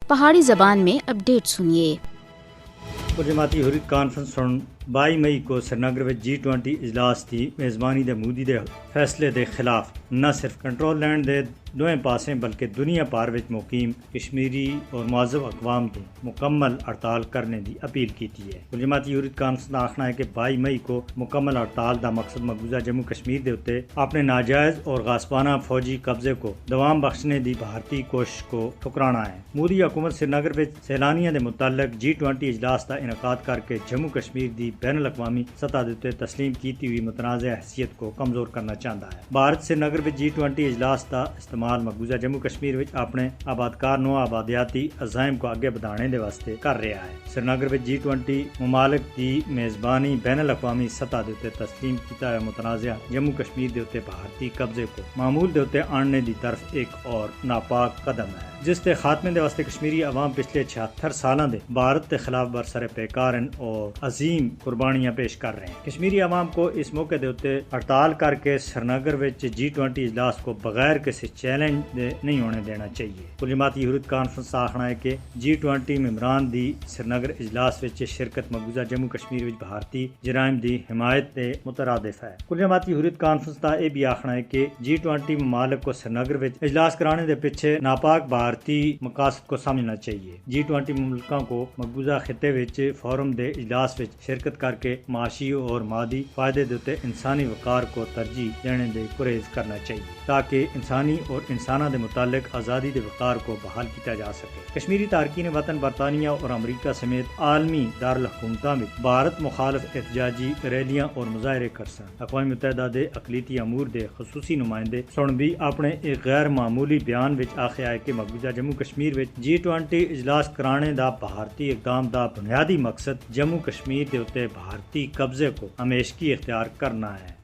پہاڑی زبان میں اپڈیٹ سنیے۔ جماعتی حریت کانفرنس 22 مئی کو سری نگر میں G20 اجلاس کی میزبانی دے مودی دے فیصلے دے خلاف نہ صرف کنٹرول لینڈ دے دوئیں پاسیں بلکہ دنیا پار وچ مقیم کشمیری اور معذب اقوام کی مکمل ہڑتال کرنے دی اپیل کیتی ہے۔ جماعتی حریت کانفرنس کا آخنا ہے کہ 22 مئی کو مکمل ہڑتال دا مقصد مقبوضہ جموں کشمیر دے اتے اپنے ناجائز اور غاصبانہ فوجی قبضے کو دوام بخشنے دی بھارتی کوشش کو ٹھکرانا ہے۔ مودی حکومت سری نگر وچ سیلانیاں دے متعلق G20 اجلاس دا انعقاد کر کے جموں کشمیر دی بین الاقوامی سطح دے تسلیم کیتی ہوئی متنازع حیثیت کو کمزور کرنا چاہتا ہے۔ بھارت سری نگر وچ G20 اجلاس کا استعمال مقبوضہ جموں کشمیر وچ اپنے آبادکار نو آبادیاتی عزائم کو آگے بڑھانے دے واسطے کر رہا ہے۔ سری نگر وچ G20 ممالک دی میزبانی بین الاقوامی سطح دے تسلیم کیتا ہوا متنازع جموں کشمیر دے اوتے بھارتی قبضے کو معمول دے اوتے آننے دی طرف ایک اور ناپاک قدم ہے، جس کے خاتمے دے واسطے کشمیری عوام پچھلے 76 سالاں دے بھارت کے خلاف برسر پیکار اور عظیم قربانیاں پیش کر رہے ہیں۔ کشمیری عوام کو اس موقع دے اوتے ہڑتال کر کے سری نگر وچ G20 اجلاس کو بغیر کسی چیلنج دے نہیں ہونے دینا چاہیے۔ جماعتی حریت کانفرنس کا آخنا ہے کہ G20 ممبران دی سری نگر اجلاس وچ شرکت مقبوضہ جموں کشمیر وچ بھارتی جرائم دی حمایت دے مترادف ہے۔ جماعتی حریت کانفرنس کا یہ بھی آخنا ہے کہ G20 ممالک کو سری نگر وچ اجلاس کرانے دے پیچھے ناپاک بھارتی مقاصد کو سمجھنا چاہیے۔ G20 مملکاں کو مقبوضہ خطے وچ فورم دے اجلاس وچ شرکت کر کے معاشی اور مادی فائدے دے انسانی وقار کو ترجیح دینے دے گریز کرنا چاہیے تاکہ انسانی اور انساناں دے متعلق آزادی دے وقار کو بحال کیا جا سکے۔ کشمیری تارکین وطن برطانیہ اور امریکہ سمیت عالمی دارالحکومتاں میں بھارت مخالف احتجاجی ریلیاں اور مظاہرے کرسن۔ اقوام متحدہ دے اقلیتی امور دے خصوصی نمائندے سن بھی اپنے ایک غیر معمولی بیان وچ آخیا ہے کہ مقبوضہ جموں کشمیر وچ G20 اجلاس کرانے دا بھارتی اقدام دا بنیادی مقصد جموں کشمیر دے اوتے بھارتی قبضے کو ہمیشگی اختیار کرنا ہے۔